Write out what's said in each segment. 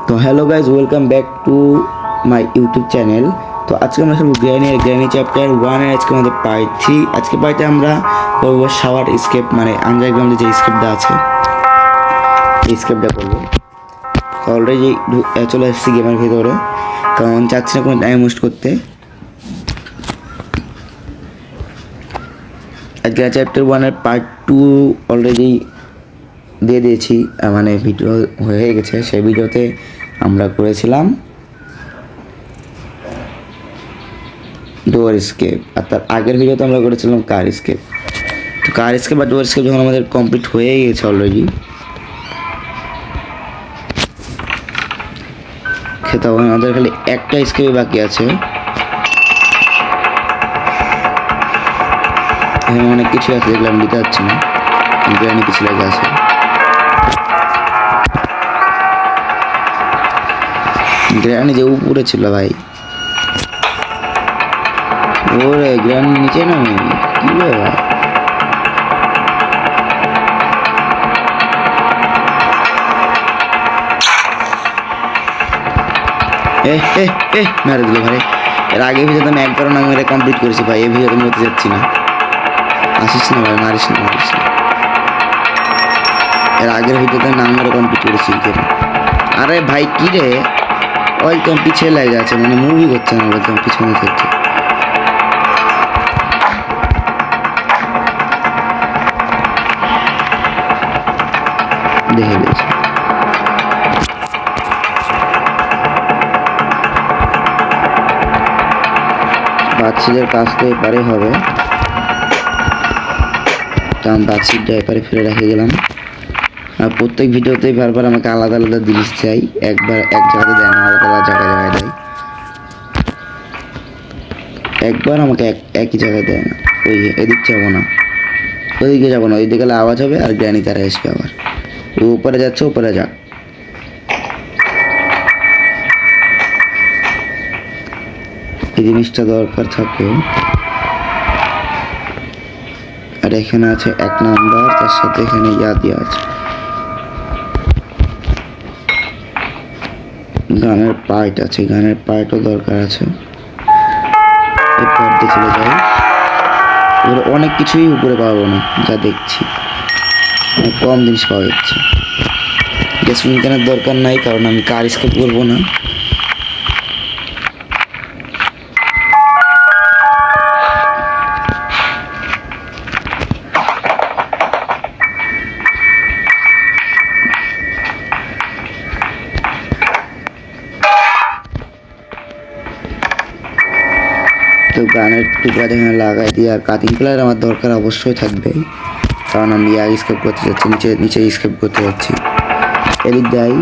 তো hello guys, welcome back to my YouTube channel. তো আজকে আমরা খেলবো গ্র্যানি চ্যাপ্টার 1 এর আজকে আমাদের পার্ট 3। আজকে পার্টে আমরা করবো শাওয়ার স্কেপ, মানে আন্ডারগ্রাউন্ডে যে স্কেপটা আছে এই স্কেপটা করবো। তো অলরেডি চলে এসেছি গেমের ভিতরে, কারণ চাচ্ছি না কোনো টাইম ওয়েস্ট করতে। আজকে চ্যাপ্টার 1 এর পার্ট 2 অলরেডি দিয়ে দিয়েছি, মানে ভিডিও হয়ে গেছে। সেই ভিডিওতে আমরা করেছিলাম ডোর স্কেপ, আর তার আগের ভিডিওতে আমরা করেছিলাম কার স্কেপ। তো কার স্কেপ আর ডোর স্কেপ যখন আমাদের কমপ্লিট হয়ে গেছে অলরেডি, তখন আমাদের খালি একটা স্কেপই বাকি আছে। এখানে অনেক কিছু আছে যেগুলো আমি দিতে পারছি না, গ্র্যানি কিছু লেগে আছে। গ্র্যানি যে উপরে ছিল ভাই, ওরে গ্র্যানি নিচে নামে কি ব্যাপার? মেরে দিল ভাই। এর আগে ভিডিওতে আমি একবারও না মেরে কমপ্লিট করেছি ভাই, এই ভিডিওতে আমি হতে যাচ্ছি না। আসিস না ভাই, মারিস না। এর আগের ভিডিওতে নাম মেরে কমপ্লিট করেছি। আরে ভাই কি রে, একদম পিছিয়ে লেগে আছে, মানে মুভি করছে না, একদম পিছনে থাকছে। দেখে দিয়েছে বাচ্চাদের কাজ তো এপারে হবে, কারণ বাচ্চাটা এপারে ফেলে রেখে গেলাম। আর প্রত্যেক ভিডিওতেই বারবার আমাকে আলাদা আলাদা জিনিস চাই, একবার এক জায়গাতে দেয় না, আলাদা আলাদা জায়গায় দেয়। একবার আমাকে একই জায়গায় দেয় না। ওই এদিক যাবো না, ওইদিকে যাবো না, ওইদিকে গেলে আওয়াজ হবে আর গ্র্যানি তারা আসবে আবার। ও উপরে যাচ্ছে, উপরে যাক। এই জিনিসটা দরকার থাকে। আর এখানে আছে 1 নাম্বার, তার সাথে এখানে দেওয়া আছে গানের পার্ট আছে, গানের পার্টও দরকার আছে। এই পার্ট দিয়ে চলে যাই। এবার অনেক কিছুই উপরে পাবো না, যা দেখছি কম জিনিস পাওয়া যাচ্ছে। জেসমিন কেনার দরকার নাই, কারণ আমি কার স্কেপ করবো না। তো গানের টুকরা যেখানে লাগাই দিই, আর কাটিং প্লেয়ার আমার দরকার অবশ্যই থাকবে, কারণ আমি স্কেপ করতে যাচ্ছি, নিচে স্কেপ করতে যাচ্ছি। এদিক দেয়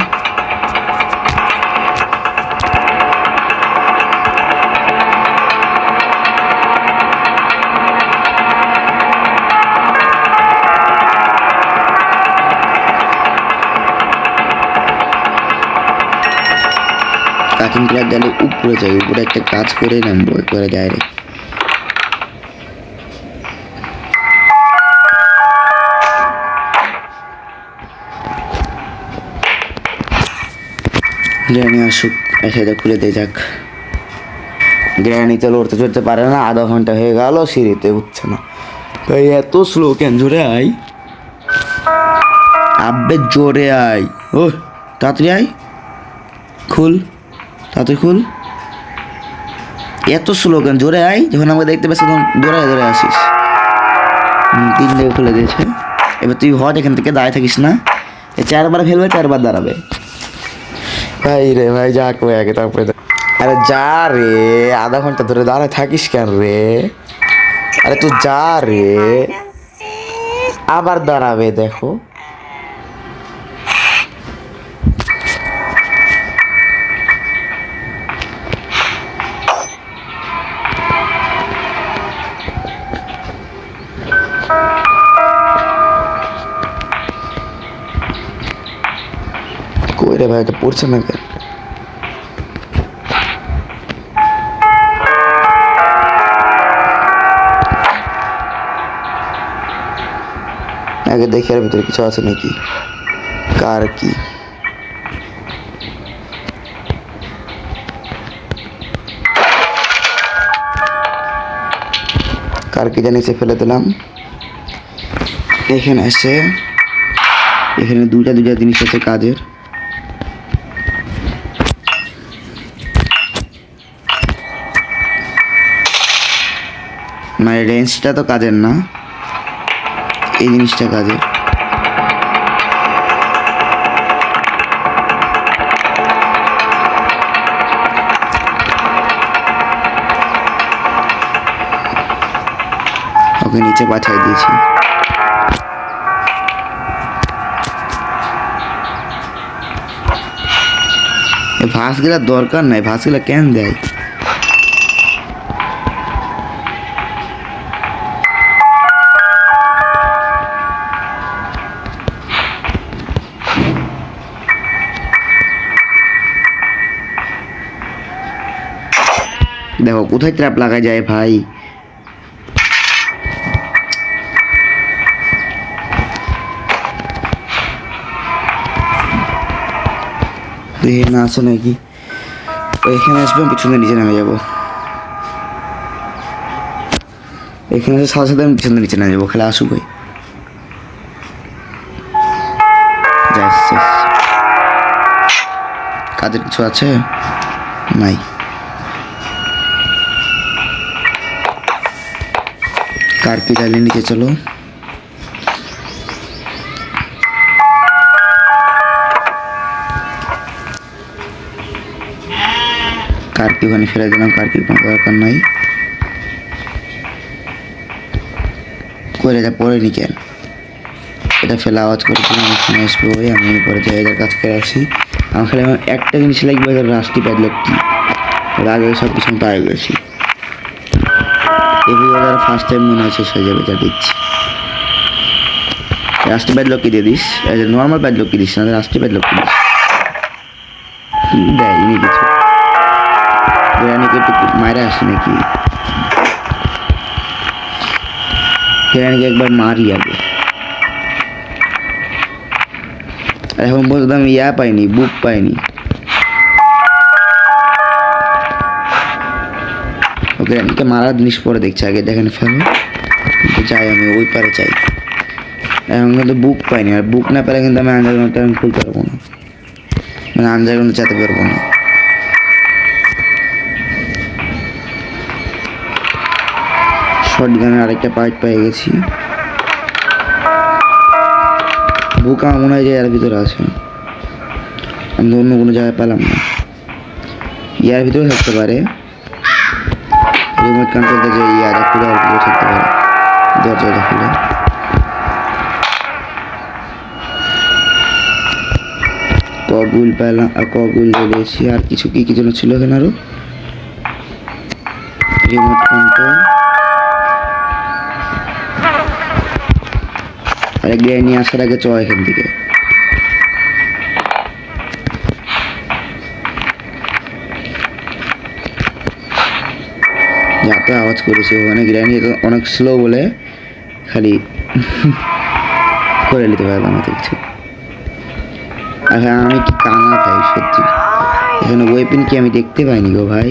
কাটিং প্লেয়ার দিলে উপরে যাই, উপরে একটা কাজ করে নামবো একবারে ডাইরেক্ট। গ্র্যানি আসুক, এসে খুলে দিয়ে যাক। গ্র্যানি তো লড়তে চড়তে পারে না, আধা ঘন্টা হয়ে গেল সিঁড়িতে উঠছে না ভাই। এত স্লো কেন? জোরে আয় আব্বে, জোরে আয়। ও তাড়াতাড়ি আয়, খুল তাড়াতাড়ি খুল। এত স্লো কেন? জোরে আয়, যখন আমাকে দেখতে পাচ্ছি তখন দৌড়ে আসিস। 3 জায়গায় খুলে দিয়েছে। এবার তুই হট, এখান থেকে দাঁড়িয়ে থাকিস না। 4বার ফেলবে, 4বার দাঁড়াবে ভাই। রে ভাই যাক হয়ে আগে, তারপরে আরে যা রে, আধা ঘন্টা ধরে দাঁড়ায় থাকিস কেন রে? আরে তুই যা রে, আবার দাঁড়াবে দেখো। কই রে ভাই, এটা পড়ছে না কেন? আগে দেখি আর ভিতরে কিছু আছে নাকি, কার কি। কারকিটা নিচে ফেলে দিলাম। এখানে এসে এখানে দুইটা জিনিস আছে কাজের। মানে রেঞ্জটা তো কাজের না, এই জিনিসটা কাজের। ওকে নিচে পাঠাই দিয়েছি। ভাসগুলা দরকার নাই, ভাসগুলা কেন দেয়? দেখো কোথায় ট্র্যাপ লাগা যায় ভাই। দেখি না আসে নাকি। এখানে আসবে, পিছনে নিচে নেমে যাবো। এখানে এসে সাথে সাথে আমি পিছনে নিচে নেমে যাবো। খেলা আসুক ভাই। কাজের কিছু আছে? নাই। কারকি ডালে নিচে চলো। কারকি ওখানে ফেলে দিলাম, কারকির কোনো দরকার নাই। করে যা পড়েনি কেন, এটা ফেলে আওয়াজ করে দিলাম। এখানে আসবে ওই, আমি পরে জায়গার কাজ করে আসি। আমার খালি আমার একটা জিনিস লাগবে, রাস্টি প্যাডলকটি। ওর আগে সব কিছু পায়ে গেছি। এবার ফার্স্ট টাইম মনে হয় শেষ হয়ে যাবে, যা দিচ্ছি। রাস্টি প্যাডলকটি দিয়ে দিস, নর্মাল প্যাডলকটি দিস না, রাস্টি প্যাডলকটি দিস। দেয়নি কিছু, গ্রানিকে একটু মায়েরা আসে নাকি? গ্রানিকে একবার মারি আগে। এখন পর্যন্ত আমি পাইনি, বুক পাইনি। গ্রানিকে মারার জিনিস পরে দেখছি, আগে দেখেন ফেলো। যাই আমি ওই পারে চাই। এখন কিন্তু বুক পাইনি, আর বুক না পেলে কিন্তু আমি আন্ডারগ্রাউন্ডটা আমি খুলতে পারবো না, মানে আন্ডারগ্রাউন্ডে যেতে পারবো না। শটগানের আরেকটা পার্ট পেয়ে গেছি। বুক আমার মনে হয় যে এর ভিতরে আছে, আমি তো অন্য কোনো জায়গায় পেলাম না। ইয়ার ভিতরে থাকতে পারে, রিমোট কন্ট্রোলটা যে ইয়াটা খুলে আর ভিতরে থাকতে পারে, দরজাটা খুলে। কগুল পেলাম, কগুল দিয়েছি। আর কিছু কি যেন ছিল এখানে আরো, রিমোট কন্ট্রোল। আরে গ্রেনি আসার আগে চ এখান থেকে। যাতে আওয়াজ করেছি ওখানে, গ্রেনি তো অনেক স্লো বলে খালি করে নিতে পারলাম না কিছু। আর হ্যাঁ, আমি কি কানা ভাই সত্যি, এখানে ওয়েপেন কি আমি দেখতে পাইনি গো ভাই,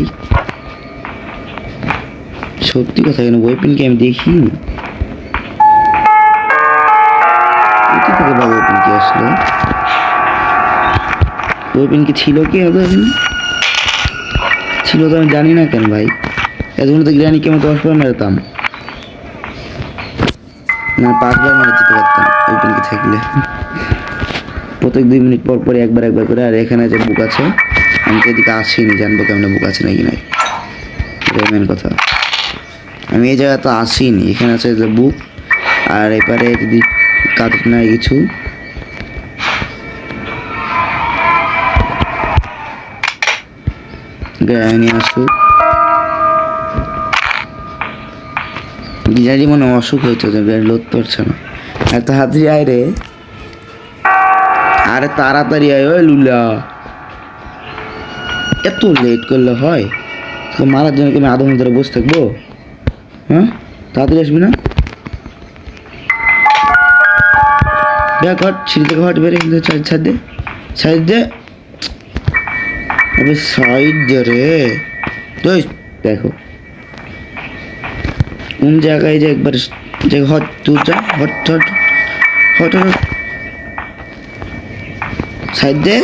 সত্যি কথা। এখানে ওয়েপেন কি আমি দেখিনি। থেকে বা ওয়েপেন কি আসলো, ওয়েপেন কি ছিল কি আদৌ? ছিল তো আমি জানি না কেন ভাই। এতগুলো তো গ্রানিকে আমি 10 বার মারতাম না, 5 বার মারে যেতে পারতাম ওয়েপেন কি থাকলে। প্রত্যেক 2 মিনিট পর পর একবার করে। আর এখানে যে বুক আছে, আমি তো এদিকে আসিনি, জানবো কেমন বুক আছে নাকি নাই, এটাই মেন কথা। আমি এই জায়গা তো আসিনি, এখানে আছে যে বুক। আর এপারে যদি কাজ নাই কিছু, গ্রানি আসুক। গিজারি মনে অসুখ হয়েছে, লোদ পড়ছে না। এত হাতি আয় রে, আরে তাড়াতাড়ি আয় ওই লুলা, এত লেট করলে হয়? তো মারার জন্য কি আমি আধা ঘন্টা ধরে বসে থাকবো? হ্যাঁ, তাড়াতাড়ি আসবি না? দেখ ঘট, সিঁড়ি থেকে ঘট বেড়ে ছাড় দে, সাইড দে, আরে সাইড দে রে। দেখো কোন জায়গায় যে একবার যে হট তুই যা হট হট হট হট সাইড দে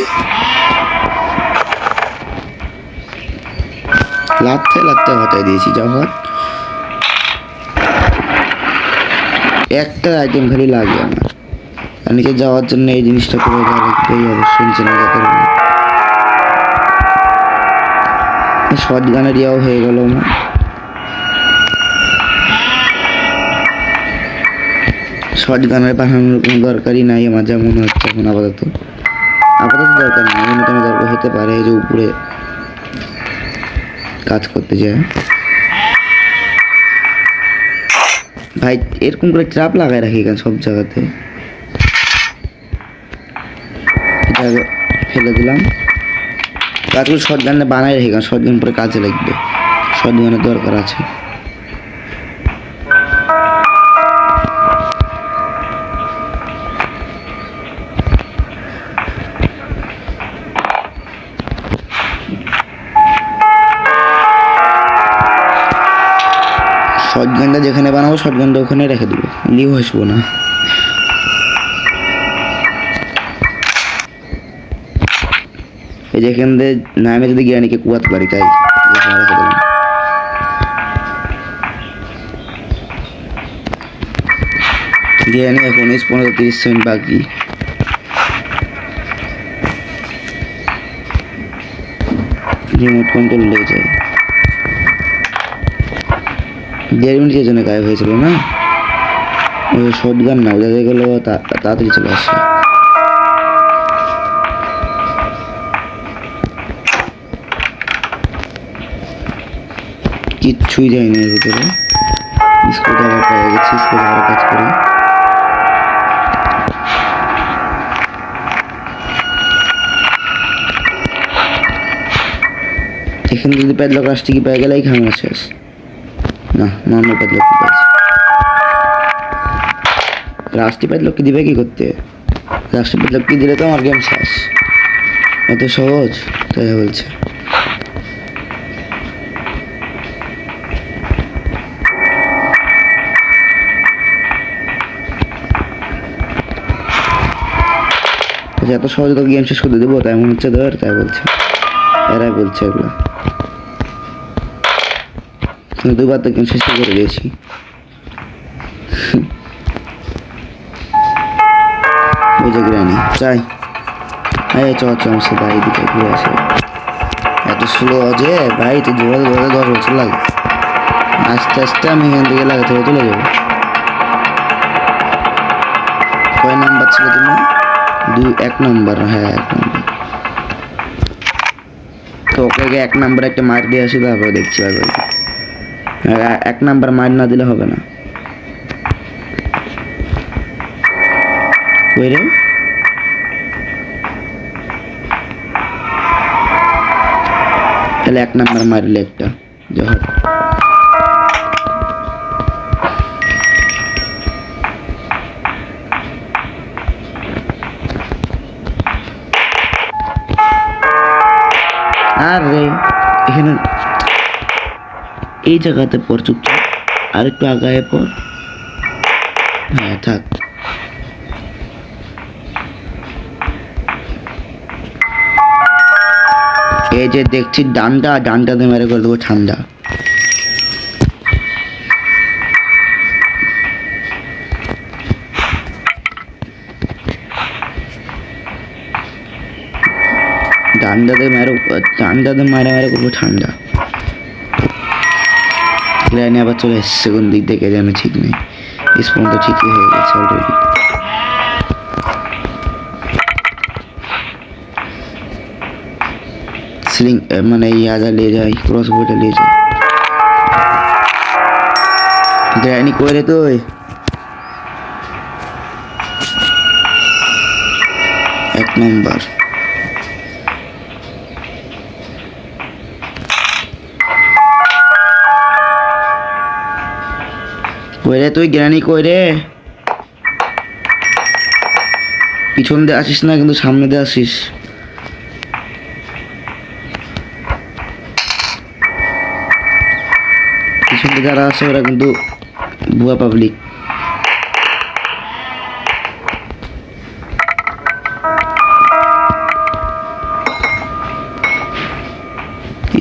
লাগতে লাগতে হটাই দিয়েছি যা হট একটা আইটেম খালি লাগে আমার আর নিচে যাওয়ার জন্য এই জিনিসটা করে দেওয়া লাগবে অবশ্যই নিচে না যেতে হবে শর্ট গানের ইয়াও হয়ে গেল আমার শর্ট গানের বানানোর কোনো দরকারই নাই আমার যা মনে হচ্ছে এখন আপাতত দরকার নেই এমন কোনো দরকার হতে পারে যে উপরে কাজ করতে যায় ভাই এরকম করে ট্রাপ লাগায় রাখি কেন সব জায়গাতে ফেলে দিলাম কাজগুলো শর্ট গানটা বানাই রাখি কারণ শর্ট গান পরে কাজে লাগবে শর্ট গানের দরকার আছে শর্ট গানটা যেখানে বানাবো শর্ট গানটা ওখানে রেখে দেবো লিভ আসবো না এই যেখান দিয়ে নামে যদি জ্ঞানীকে কুয়াতে পারি তাই রেখে দিলাম জ্ঞানী এখন 15-30 সেকেন্ড বাকি রিমোট কন্ট্রোল লেগে যায় 1.5 মিনিটের জন্য গায়েব হয়েছিল না ওই শর্ট গান না ওদের গেলে তাড়াতাড়ি চলে আসে কিচ্ছুই যায়নি এর ভিতরে স্কুল আবার পাওয়া গেছে স্কুল আবার কাজ করে এখানে যদি প্যাডলক রাষ্ট্রী কি পেয়ে গেলেই খামা শেষ না নর্মাল প্যাডলক পাইছি রাষ্ট্রী প্যাডলক কি দিবে কি করতে রাষ্ট্রী প্যাডলক কি দিলে তো আমার গেম শেষ এত সহজ তাই বলছে এত সহজে তো গেম শেষ করে দেবো তাই মনে হচ্ছে ধর তাই বলছে এরাই বলছে এগুলো দুবার তো গেম শেষ করে দিয়েছি ওই যে গ্রানি চাই এই চ আমার সাথে এইদিকে ঘুরে আসে এত স্লো যে ভাই তো জোরে জোরে 10 বছর লাগে আস্তে আস্তে আমি এখান থেকে লাগাতে হবে চলে যাবো কয় নাম্বার ছিল তুমি 1 নম্বর হ্যাঁ 1 নম্বর তো ওকে 1 নম্বর একটা মার দিয়ে আসি তারপরে দেখছি আর 1 নম্বর মার না দিলে হবে না কই রে তাহলে 1 নম্বর মারলে একটা যা আরে এখানে এই জায়গাতে পর চুপচাপ আর একটু আগায় পর হ্যাঁ থাক এই যে দেখছি ডানটাতে মেরে করে দেবো ঠান্ডা ডান্ডাতে মারে করবো ঠান্ডা গ্রানি আবার চলে এসছে কোন দিক থেকে যেন ঠিক নেই স্পন তো ঠিকই হয়ে গেছে অলরেডি স্লিং মানে ইয়াদা নিয়ে যাই ক্রস বোটা নিয়ে যাই গ্রানি করে তো এক নম্বর কইরে তুই গ্রানি কইরে পিছন দিয়ে আসিস না কিন্তু সামনে দিয়ে আসিস পিছন দিয়ে যারা আছে ওরা কিন্তু ভুয়া পাবলিক।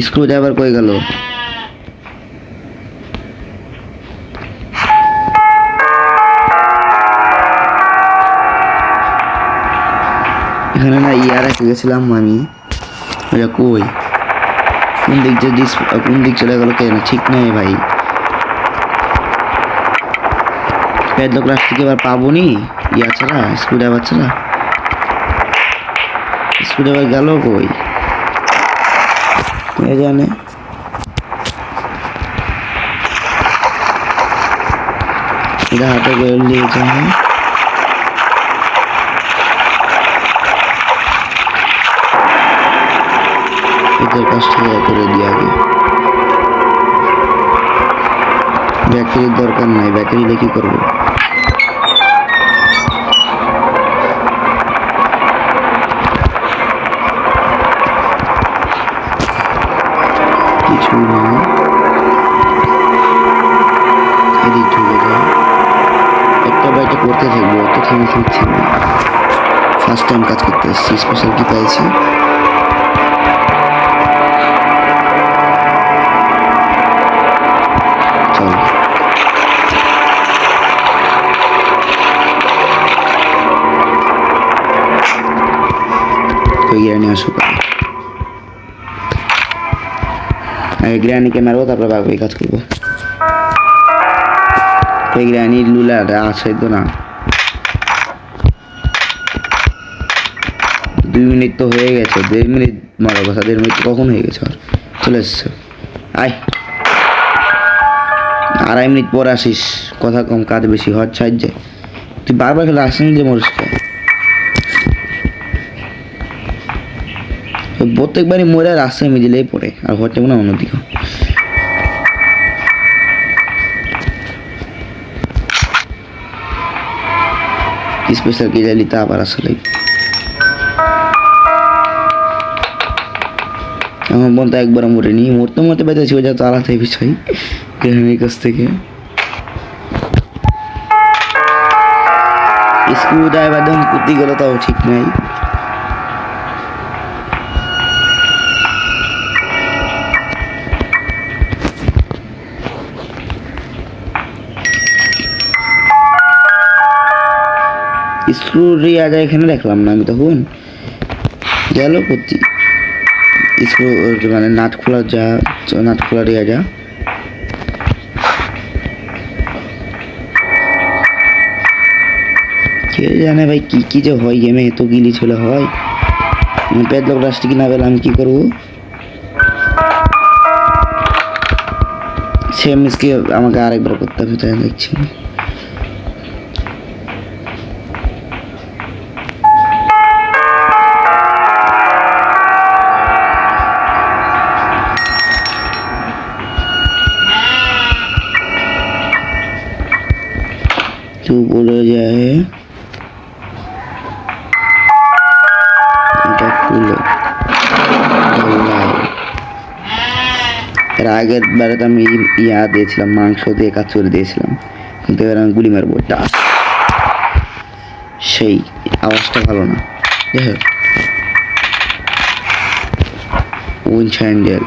স্ক্রু ড্রাইভার কই গেল? এখানে না রেখে গেছিলাম আমি, ওটা কই, কোন দিক চলে গেল কেন ঠিক নেই ভাই। প্যাডলক রাশ থেকে এবার পাবো নি ছাড়া, স্ক্রু ড্রাইভার ছাড়া। স্ক্রু ড্রাইভার গেল কই কে জানে। এটা হাতে করে নিয়েছে এদের কাজটা করে দিয়ে আগে। ব্যাটারির দরকার নাই, ব্যাটারি দিয়ে কি করবো? কিছু না, এদিক ঢুকে যায়। একটা বাইটা করতে থাকবো, অত থেমে থাকছি না। ফার্স্ট টাইম কাজ করতে এসেছি, স্পেশাল কি পাইছি। চল গ্রানি আসো, আগে গ্রানিকে মারবো তারপরে বাকি কাজ করবো। ওই গ্রানির লুলাটা আছে তো না। 2 মিনিট তো হয়ে গেছে, 1.5 মিনিট মারার কথা, 1.5 মিনিট কখন হয়ে গেছে? আর চলে এসছে, আয় 2.5 মিনিট পর আসিস, কথা কম কাজ বেশি হওয়ার সাহায্যে। তুই বারবার খেলে আসিস যে মরিসকে, প্রত্যেকবারই মরে রাস্তায় মিডিলেই পড়ে, আর ঘরটা মনে হয় অন্যদিকে। স্পেশাল কি জানি তা আবার আসলে আমার বোন তো একবার মরেনি, মরতে পেরেছি, ওই যা চালাতে বিষয় গ্রামের কাছ থেকে। স্ক্রু ড্রাইভার যখন কুতি গেল তাও ঠিক নাই। স্ক্রু রিয়াজা এখানে দেখলাম না আমি, তখন গেল কুতি স্ক্রু মানে নাট খোলা রিয়াজা। কে জানে ভাই কি যে হয় গেমে, এত গিলি ছেলে হয়। প্যাডলক রাশটি কিনা পেলে আমি কি করবো? সেম মিসকে আমাকে আরেকবার করতে হবে, তাই দেখছি। तू बोले जाए এর আগের বারে তো আমি দিয়েছিলাম, মাংস দিয়ে কাজ করে দিয়েছিলাম, কিন্তু এবার আমি গুলি মারবো। সেই আওয়াজটা ভালো না। যাই হোক, উইঞ্চ হ্যান্ডেল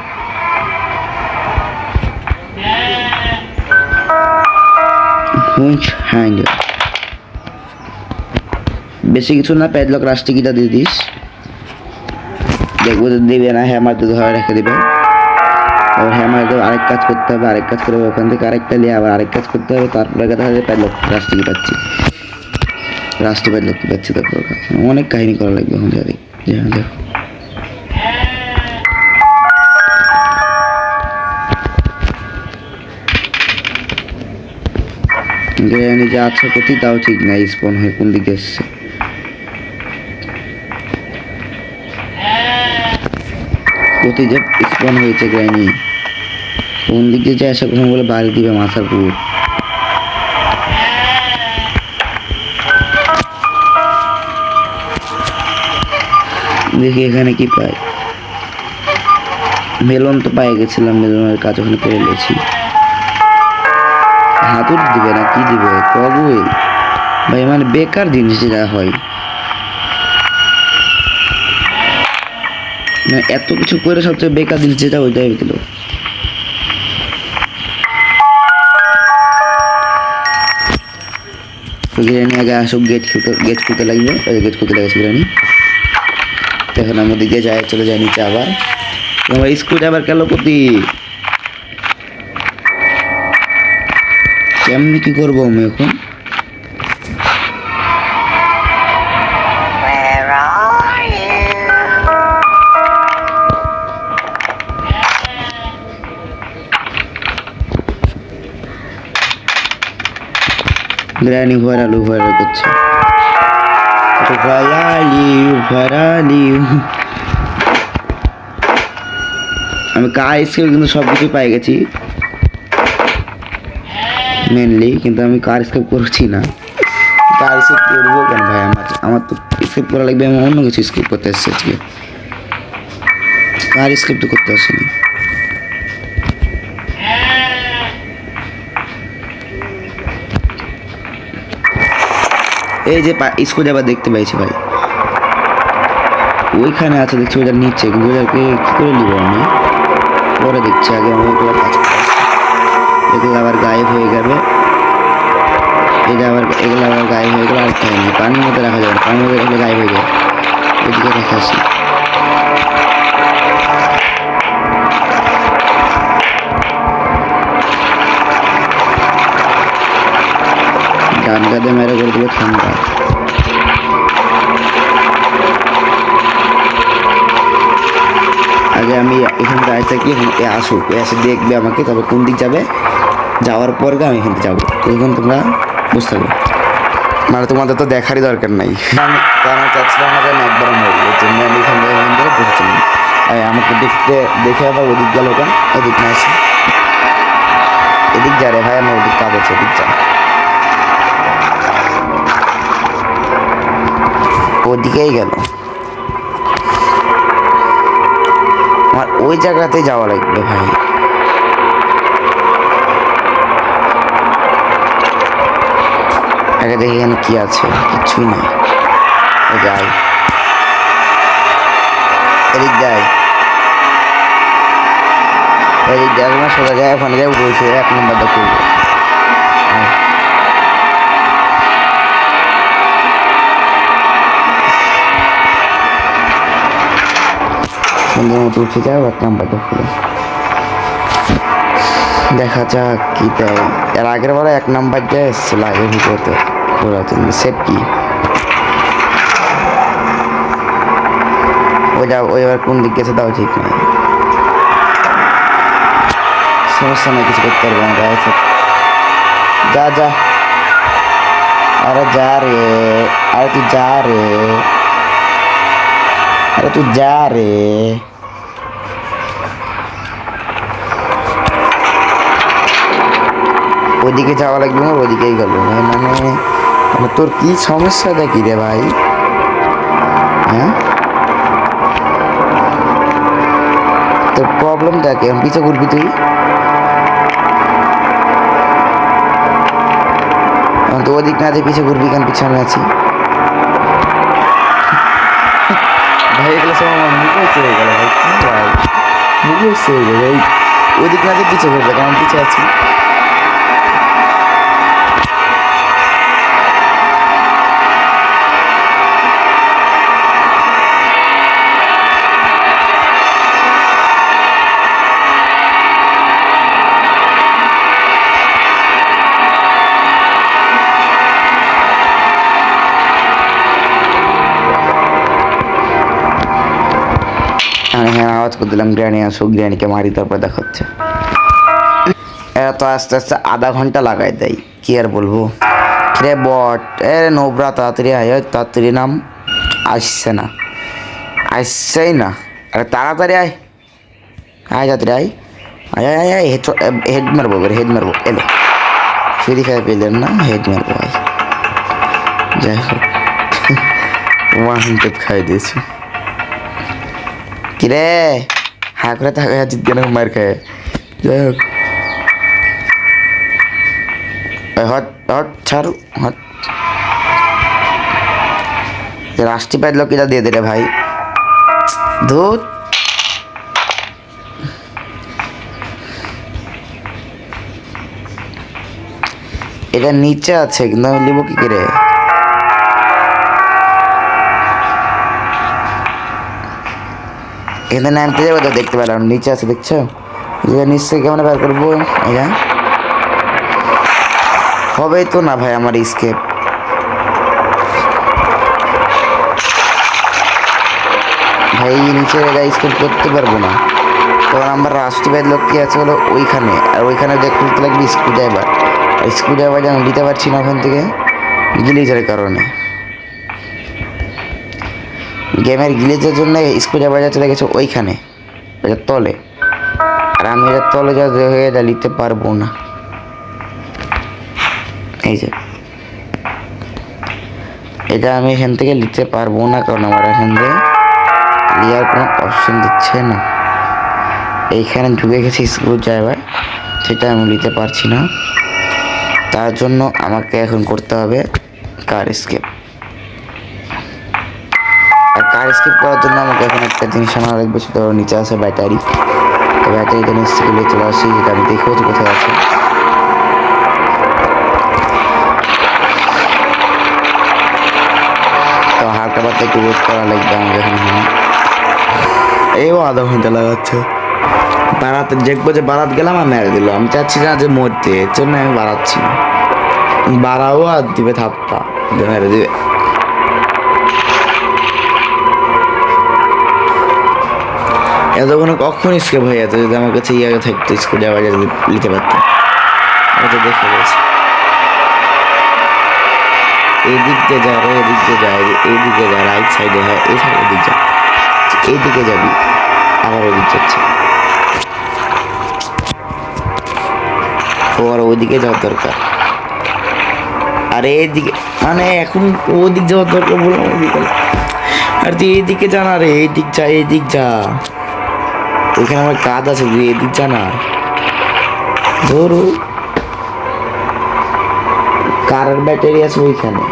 বেশি কিছু না, প্যাডলক রাস্টিকিটা দিয়ে দিস, দেখবো দেবে না, হ্যামার তো ধরে রেখে দেবে। আবার হ্যামার তো আরেক কাজ করতে হবে, আরেক কাজ করে ওখান থেকে আরেকটা নিয়ে আবার আরেক কাজ করতে হবে, তারপরে দেখা যাবে প্যাডলক রাস্টিকি পাচ্ছি, প্যাডলক পাচ্ছি। তারপর অনেক কাহিনী করা লাগবে এখন। যাবে দেখো নিজে আছে কোথায় তাও ঠিক নাই, স্পন হয়ে কোন দিকে এসছে। কোথায় যে স্পন হয়েছে গ্রাইনি, কোন দিকে যে আসা কখন বলে বাড়ি দিবে মাথার পুর। দেখি এখানে কি পাই। মেলন তো পাই গেছিলাম, মেলনের কাজ ওখানে করে নিয়েছি। হাতুড়ি দিবে না কি দিবে কগুই ভাই, মানে বেকার জিনিস যেটা হয়, মানে এত কিছু করে সবচেয়ে বেকার জিনিস যেটা ওইটাই দিল। বিরিয়ানি আগে আসুক, গেট খুলতে লাগবে, গেট খুলতে লেগেছে বিরিয়ানি। এখন আমি ওদিকে যাই, চলে যাই নিচে আবার। তোমার স্কুল আবার গেল প্রতি কেমনি কি করবো আমি এখন? গ্রানি ভরালু ভরা করছে, আমি কার স্কিল কিন্তু সব কিছু পাই গেছি মেনলি, কিন্তু আমি কার স্কেপ করছি না। কার স্কেপ করবো কেন ভাই? আমার তো স্কেপ করা লাগবে, আমি অন্য কিছু স্কেপ করতে আসছি আজকে, কার স্কেপ তো করতে আসিনি। এই যে স্কুল আবার দেখতে পাইছি ভাই, ওইখানে আছে দেখছি, ওইটার নিচে, কিন্তু ওইটাকে কী করে নিব আমি পরে দেখছি, আগে আমি ওইগুলো কাজ করছি। এগুলো আবার গায়েব হয়ে যাবে, এগুলো আবার গায়েব হয়ে গেলে আর খাইনি, পানির মধ্যে রাখা যাবে না, পানির মধ্যে রাখলে গায়েব হয়ে যায়। এদিকে রেখে আসি, গান গাদে মেরে করে দেবো ঠান্ডা। আগে আমি এখান থেকে থাকি, আসুক, এসে দেখবে আমাকে, তবে কোন দিক যাবে, যাওয়ার পর আমি এখান থেকে যাবো, তখন তোমরা বুঝতে পারবে। মানে তোমাদের তো দেখারই দরকার নাই, কারণ চাচ্ছিলাম না আমি একবার মরি, এর জন্য আমি এখান থেকে বসেছিলাম। আমাকে দেখে আবার ওদিক গেল কেন, এদিক না আসি, এদিক যা রে ভাই, আমার ওদিক কাজ আছে, এদিক যা, ওদিকেই গেল। আমার ওই জায়গাতে যাওয়া লাগবে ভাই। আগে দেখি এখানে কি আছে, কিছুই নাই, যাই এদিক যাই, এদিক যাই না, সোজা যায়, ওখানে যাই, বলছে 1 নম্বরটা করবো। সুন্দর মতো উঠে যাও, 1 নাম্বারটা খুলে দেখা যাক কি দেয়। এর আগের বারে 1 নাম্বার দিয়ে এসেছিল আগে ভিডিওতে খোলার জন্য, সেট কি ওইটা, ওইবার কোন দিক গেছে তাও ঠিক নেই, সমস্যা নেই, কিছু করতে পারবো না। যা যা, আরে যা রে, আরে তুই যা রে, আরে তুই যা রে। ওইদিকে যাওয়া লাগবে, আমার ওইদিকেই গেল, মানে তোর কি সমস্যা দেখি রে ভাই? হ্যাঁ, তোর প্রবলেমটা কি? পিছিয়ে ঘুরবি তুই, তো ওদিক না যে পিছিয়ে ঘুরবি কেন? পিছনে আছি ভাই, এগুলো সব আমার মুখস্থ হয়ে গেল ভাই, কি ভাই মুখস্থ হয়ে গেল ভাই, ওদিক না যে পিছিয়ে ঘুরবে কারণ পিছিয়ে আছি। হ্যাঁ, আওয়াজ করে দিলাম গ্র্যানি আসুক, গ্র্যানিকে মারি, তারপর দেখাচ্ছে। এরা তো আস্তে আস্তে আধা ঘন্টা লাগাই দেয়, কি আর বলবো রে বট। নোবরা তাড়াতাড়ি আয়, তাড়াতাড়ি নাম, আসছে না, আসছেই না, আরে তাড়াতাড়ি আয়, আয় তাড়াতাড়ি আয়, আয় আয় আয়, হেড মারবো, হেড মারবো, এলো ফ্রি ফায়ার পেলেন না, হেড মারবো আয়। যাই হোক, 100 খাই দিয়েছি। কিরে হ্যাঁ করে থাকা জিত কেন মার খায়? যাই হোক, হট হট ছাড় হট। রাষ্ট্রী প্যাডলক এটা দিয়ে দে রে ভাই, ধুত। এটা নিচে আছে কিন্তু আমি নিব কি করে? এখানে নামতে যাবো তো, দেখতে পেলাম নিচে আছে, দেখছো? নিশ্চয়ই কেমন বের করবো এটা? হবে তো না ভাই আমার স্কেপ। ভাই নিচে স্কেপ করতে পারবো না, তখন আমার রাষ্ট্রীয় লোক কি আছে হলো ওইখানে, আর ওইখানে যে খুলতে লাগবে স্ক্রু ড্রাইভার। আর স্ক্রু ড্রাইভার যেন দিতে পারছি না ওখান থেকে গ্লিচের কারণে। গেমের গ্লিচের জন্য স্ক্রু ড্রাইভার চলে গেছে ওইখানে, এটার তলে। আর আমি এটার তলে যা হয়ে এটা নিতে পারবো না। এই যে এটা আমি এখান থেকে নিতে পারবো না, কারণ আমার এখান থেকে নেওয়ার কোনো অপশন দিচ্ছে না। এইখানে ঢুকে গেছে স্ক্রু ড্রাইভার, সেটা আমি নিতে পারছি না। তার জন্য আমাকে এখন করতে হবে কার স্কেপ। আর কার স্কেপ করার জন্য আমাকে এখন একটা জিনিস আনা লাগবে, সেটা নিচে আছে ব্যাটারি। তো ব্যাটারিটা নিচ থেকে নিয়ে চলে আসি, যেটা আমি দেখেও তো কোথায় আছে। তো হালকা পাতলা একটু ওয়েট করা লাগবে আমাকে এখন। হ্যাঁ এই আধা ঘন্টা লাগাচ্ছে। বারাতে দেখবো যে বারাত গেলাম আর মেরে দিল। আমি চাচ্ছি না যে মরতে, এর জন্য আমি বাড়াচ্ছি না। বাড়াবো আর দিবে থাপ্পা, মেরে দিবে। এতক্ষণ কখন স্কেপ হয়ে যেত যদি আমার কাছে ইয়ে থাকতো, স্ক্রু ড্রাইভার যদি নিতে পারতাম। এটা দেখে গেছে এই দিক দিয়ে যা, এদিক দিয়ে যা, এইদিকে যা, রাইট সাইডে। হ্যাঁ এই সাইডের দিক যা, এইদিকে যাবি, আবার ওদিক যাচ্ছে। ওর ওইদিকে যাওয়ার দরকার, আর এইদিকে মানে এখন ওদিক যাওয়ার দরকার বললাম ওইদিকে। আর তুই এইদিকে যা না রে, এইদিক যা, এইদিক যা, ওইখানে আমার কাজ আছে, তুই এদিক যা না। ধরো কারের ব্যাটারি আছে ওইখানে,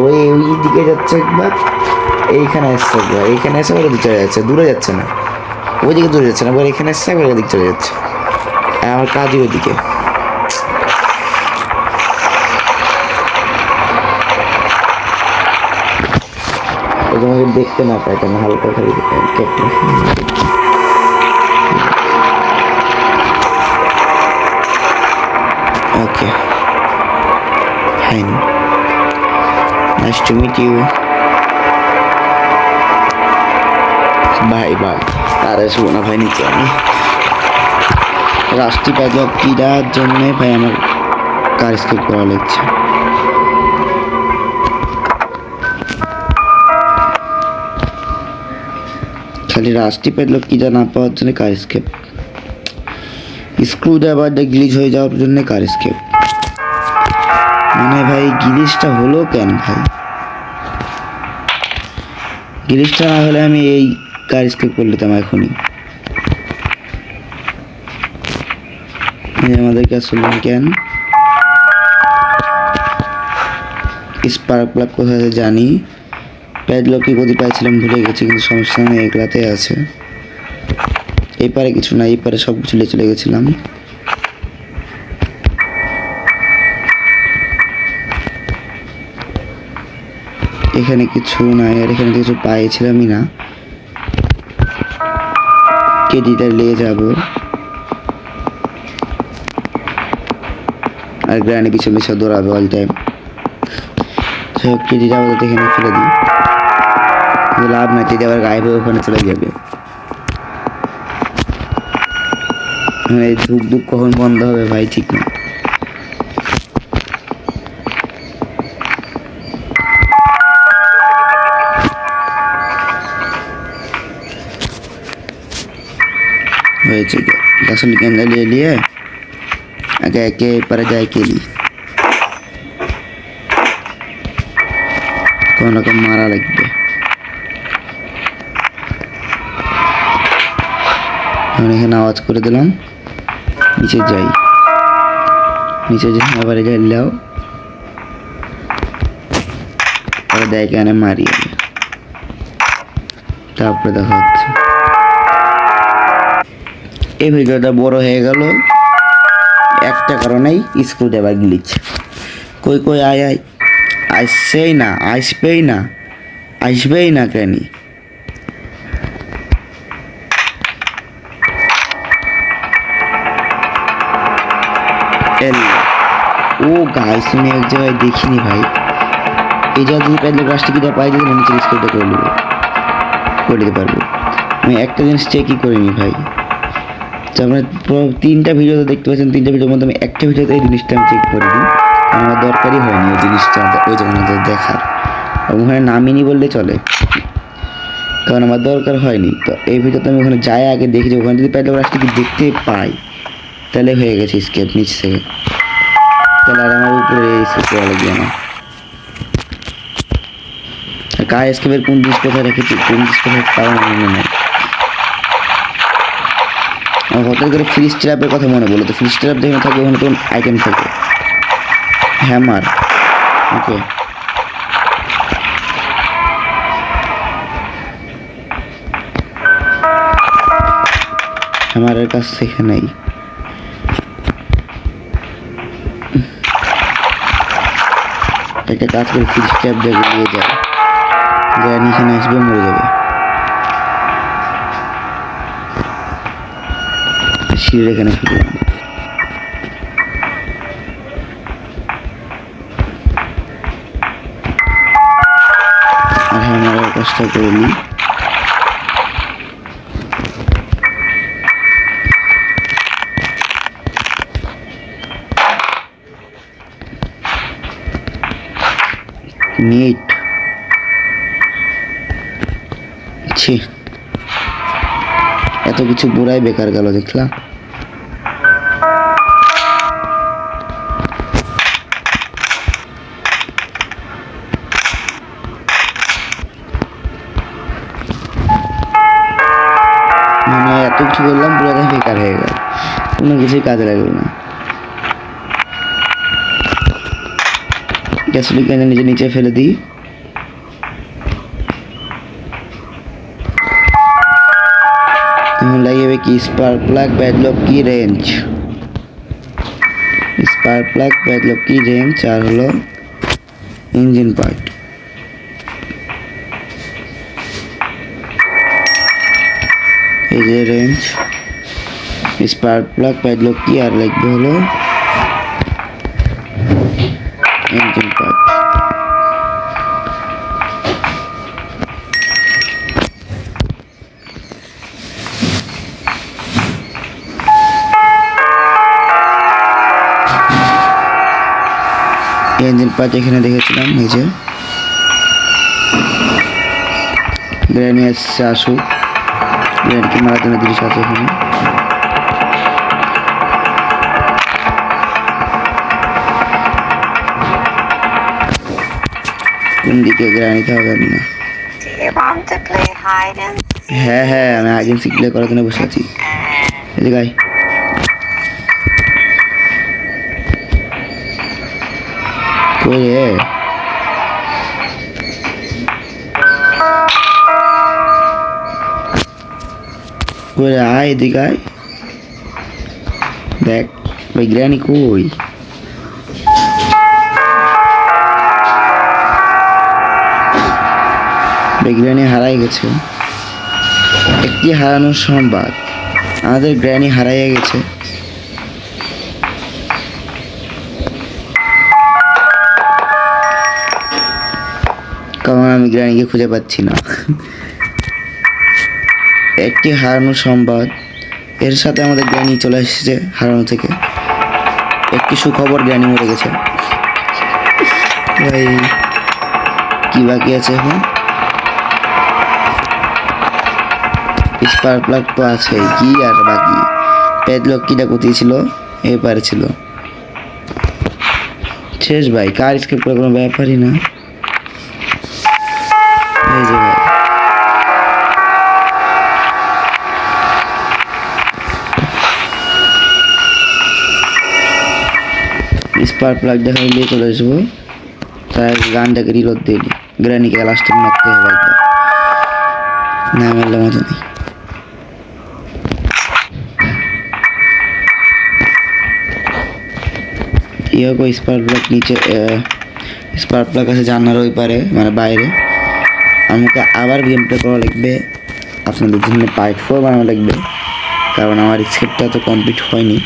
ওই দিকে যাচ্ছে একবার, এইখানে আসছে একবার, এইখানে এসে ওর দিক চলে যাচ্ছে, দূরে যাচ্ছে না, ওইদিকে দূরে যাচ্ছে না, এবার এখানে এসছে একবার ওদিক চলে যাচ্ছে। আমার কাজই ওইদিকে। তোমাকে দেখতে না পাই কেন, হালকা খালি okay fine, nice to meet you, bye bye. আর আসবো না ভাই নিচে আমি। রাষ্ট্রীয় প্যাডলক কিরার জন্য ভাই আমার কার স্কেপ করা লাগছে। খালি রাষ্ট্রীয় প্যাডলক কিরা না পাওয়ার জন্য কার স্কেপ, স্ক্রু ড্রাইভারটা গ্লিচ হয়ে যাওয়ার জন্য কার স্কেপ। মানে ভাই গ্লিচটা হলো কেন ভাই? গ্লিচটা না হলে আমি এই কার স্কেপ করে নিতাম এখনই। আমাদের কাছে কেন স্পার্ক প্লাগ কোথায় আছে জানি, প্যাডলক কি গতি পাইছিলাম ভুলে গেছি, কিন্তু সমস্যা নেই, এগুলাতে আছে। এই পারে কিছু না, এই পারে সব কিছু নিয়ে চলে গেছিলাম। এখানে কিছু নাই, আর এখানে কিছু পাইছিলামই না। কেডিটা নিয়ে যাব, আর গ্রানি পিছনে পিছনে দৌড়াবে অল টাইম। সব কেডিটা আমাদের এখানে ফেলে দিই, লাভ না, কেডি আবার গায়েব হয়ে ওখানে চলে যাবে। মানে ধুক ধুক কখন বন্ধ হবে ভাই ঠিক না। হয়েছে আসলে कैमरा ले लिए, आगे आके पर जाए के लिए कौन को मारा लगবে। আমি এখানে আওয়াজ করে দিলাম, নিচে যাই। নিচে যে আবার গেলাও তাহলে দেয় কেন মারি আমি। তারপরে দেখা হচ্ছে। এই ভিডিওটা বড় হয়ে গেল একটা কারণেই, স্ক্রু ড্রাইভার গ্লিচ। কই কই আয় আয়, আসছেই না, আসবেই না কেন? ও গাইস আমি এক জায়গায় দেখিনি ভাই, এই জায়গা যদি পাইলে প্লাস্টিকটা পাই দিলে নিচে স্ক্রুটা করে নেবো, করে দিতে পারবো। আমি একটা জিনিস চেকই করিনি ভাই। তারপরে তিনটা ভিডিও দেখতে পাচ্ছেন, তিনটা ভিডিওর মধ্যে আমি একটা ভিডিওতে এই জিনিসটা আমি চেক করে দিই, আমার দরকারই হয়নি ওই জিনিসটা ওই জায়গাটা দেখার, ওখানে নামিনি বললে চলে, কারণ আমার দরকার হয়নি। তো এই ভিডিওতে আমি ওখানে যাই আগে দেখি যে ওখানে যদি প্যাডলক প্লাস্টিক দেখতে পাই তাহলে হয়ে গেছে স্কেপ নিচ থেকে, তাহলে আর আমার উপরে স্কেপ করা লাগবে না। কার স্কেপের কোন জিনিস কোথায় রেখেছি, কোন জিনিস কোথায় তাও মনে নেই। আমার হঠাৎ করে ফ্রিজ ট্র্যাপের কথা মনে বলো, তো ফ্রিজ ট্র্যাপ যেখানে থাকে ওখানে তখন আইটেম থাকে, হ্যামার, ওকে হ্যামারের কাছ থেকে নেই। একটা কাজ করে ফ্রিজ ট্র্যাপ জায়গায় নিয়ে যায়, গ্র্যানি এখানে আসবে মরে যাবে। সিঁড়ি এখানে ফিরলাম, আর হ্যামারের কাজটা করে নিই। নিট ছি, এত কিছু পুরাই বেকার গেল দেখলাম। মানে এত কিছু করলাম পুরোটাই বেকার হয়ে গেল, কোনো কিছুই কাজে লাগলো না। গ্যাস লিকার নিজে নিচে ফেলে দিই। এখন লাগিয়ে কি স্পার্ক প্লাগ প্যাডলক কি রেঞ্জ, স্পার্ক প্লাগ প্যাডলক কি রেঞ্জ, আর হলো ইঞ্জিন পার্ট। এই যে রেঞ্জ, স্পার্ক প্লাগ প্যাডলক কি, আর লাগবে হলো ইঞ্জিন পার্ট। ইঞ্জিন পার্ট এখানে দেখেছিলাম, এই যে গ্র্যানি আসছে, আসুক, গ্র্যানিকে মারার জন্য জিনিস আছে এখানে। কোন দিকে গ্র্যানিতে হবে না? হ্যাঁ হ্যাঁ, আমি হাইড এন্ড সিক প্লে করার জন্য বসে আছি। এই যে গাই কই রে, কই রে, আয় এদিকে আয়, দেখ ওই গ্র্যানি কই। গ্র্যানি হারাই গেছে, একটি হারানোর সংবাদ, আমাদের গ্র্যানি হারাইয়া গেছে। কারণ আমি গ্র্যানিকে খুঁজে পাচ্ছি না। একটি হারানোর সংবাদ, এর সাথে আমাদের গ্র্যানি চলে এসেছে হারানো থেকে। একটি সুখবর, গ্র্যানি মরে গেছে। ভাই কি বাকি আছে এখন? স্পার্ক প্লাগ তো আছে, কি আর বাকি? প্যাডলক কিটা কোথায় ছিল? এপারে ছিল। শেষ ভাই, কার স্কেপ করে কোনো ব্যাপারই না। এই যে ভাই স্পার্ক প্লাগ দেখা নিয়ে চলে আসবো, তাই গানটাকে রিলোড দিয়ে দিই। গ্র্যানিকে লাস্টে মারতে হবে একবার, না মারলে মজা নেই। ইয়োগো স্পার্ক প্লাগ নিচে, স্পার্ক প্লাগ আছে জানার ওই পারে মানে বাইরে। আমাকে আবার গেম প্লে করা লাগবে, আপনাদের জন্য পার্ট 4 বানানো লাগবে, কারণ আমার স্ক্রিপ্টটা তো কমপ্লিট হয়নি।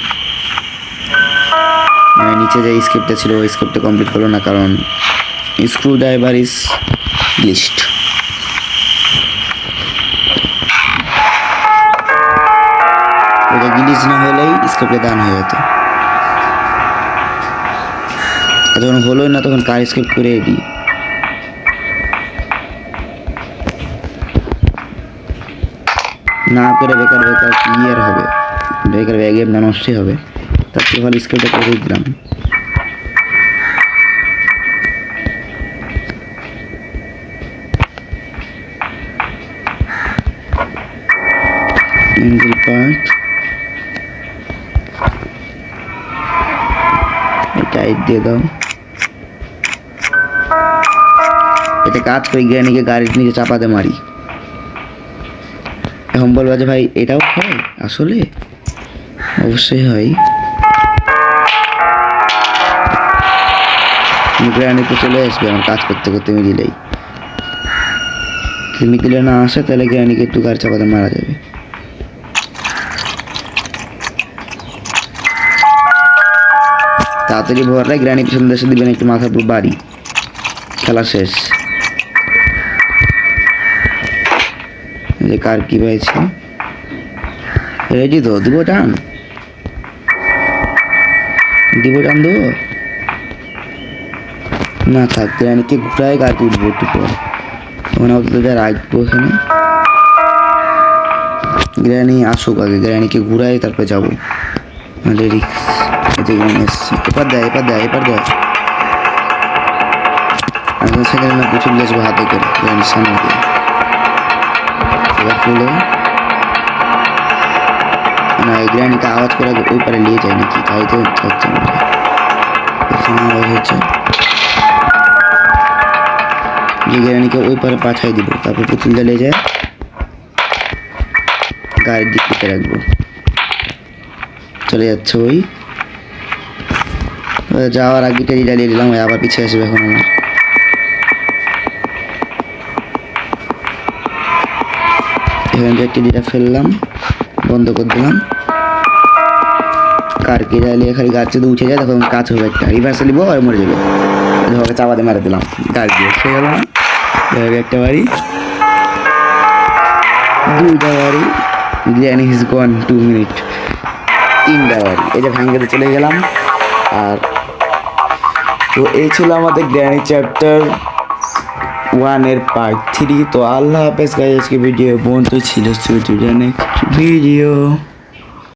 মানে নিচে যে স্ক্রিপ্টটা ছিল ওই স্ক্রিপ্টটা কমপ্লিট হলো না, কারণ স্ক্রু ড্রাইভার ইজ লিস্ট। ওটা গিলিজ না হলেই স্ক্রিপ্টে দান হয়ে যেত। যখন হলোই না তখন কার স্ক্রিপ্ট করে দিই। না করে বেকার বেকার কি আর হবে, বেকার গেম না নষ্টই হবে, তার থেকে ভালো স্ক্রিপ্টটা করে দিলাম। অ্যাঙ্গেল পার্ট টাইট দিয়ে দাও। এতে কাজ করি, গ্র্যানিকে গাড়ির নিচে চাপাতে মারি। এখন বলবা যে ভাই এটাও হয়, আসলে অবশ্যই হয়। গ্র্যানি তো চলে আসবে আমার কাজ করতে করতে মিডিলেই। মিডিলে না আসে তাহলে গ্র্যানিকে একটু গাড়ি চাপাতে মারা যাবে। তাড়াতাড়ি ভরলে গ্র্যানি পিছন দেশে দিবেন একটু মাথার উপর বাড়ি, খেলা শেষ। যে কার কি পেয়েছে, রেডি তো, দিব টান, দিব টান দেবো না, থাক গ্র্যানিকে ঘুরায় গাড়ি তুলবো একটু পর, ওখানে অত রাখবো। এখানে গ্র্যানি আসুক আগে, গ্র্যানিকে ঘুরাই তারপরে যাবো। রিক্স এবার দেয়, এবার দেয়, এবার দেয়। আমি সেখানে না প্রচুর লেসবো হাতে করে গ্র্যানির সামনে দিয়ে। এবার খুলে না গ্র্যানিকে আওয়াজ করে ওই পারে নিয়ে যায় নাকি, তাই তো হচ্ছে এখানে আওয়াজ হচ্ছে। যে গ্র্যানিকে ওই পারে পাঠাই দিব, তারপর পুতুলটা নিয়ে যায় গাড়ির দিক থেকে রাখবো। চলে যাচ্ছে ওই যাওয়ার আগে টেরি ডালিয়ে দিলাম, ওই আবার পিছিয়ে আসবে এখন আমার। এখান থেকে টেরিটা ফেললাম, বন্ধ করে দিলাম। কারকে ডালিয়ে খালি গাছ যদি উঠে যায় তখন কাজ হবে একটা, রিভার্সে নিবো আর মরে যাবে। ধরে চাপাতে মারে দিলাম, গাছ দিয়ে সে গেল না। একটা বাড়ি, দুইটা বাড়ি, গ্র্যানি ইজ গন 2 মিনিট, 3টা বাড়ি। এই যে ভাঙ্গাতে চলে গেলাম। আর তো এই ছিল আমাদের গ্র্যানি চ্যাপ্টার 1 এর পার্ট 3। তো আল্লাহ হাফেজ গাইস, আজকে ভিডিও পর্যন্ত ছিল, নেক্সট ভিডিও।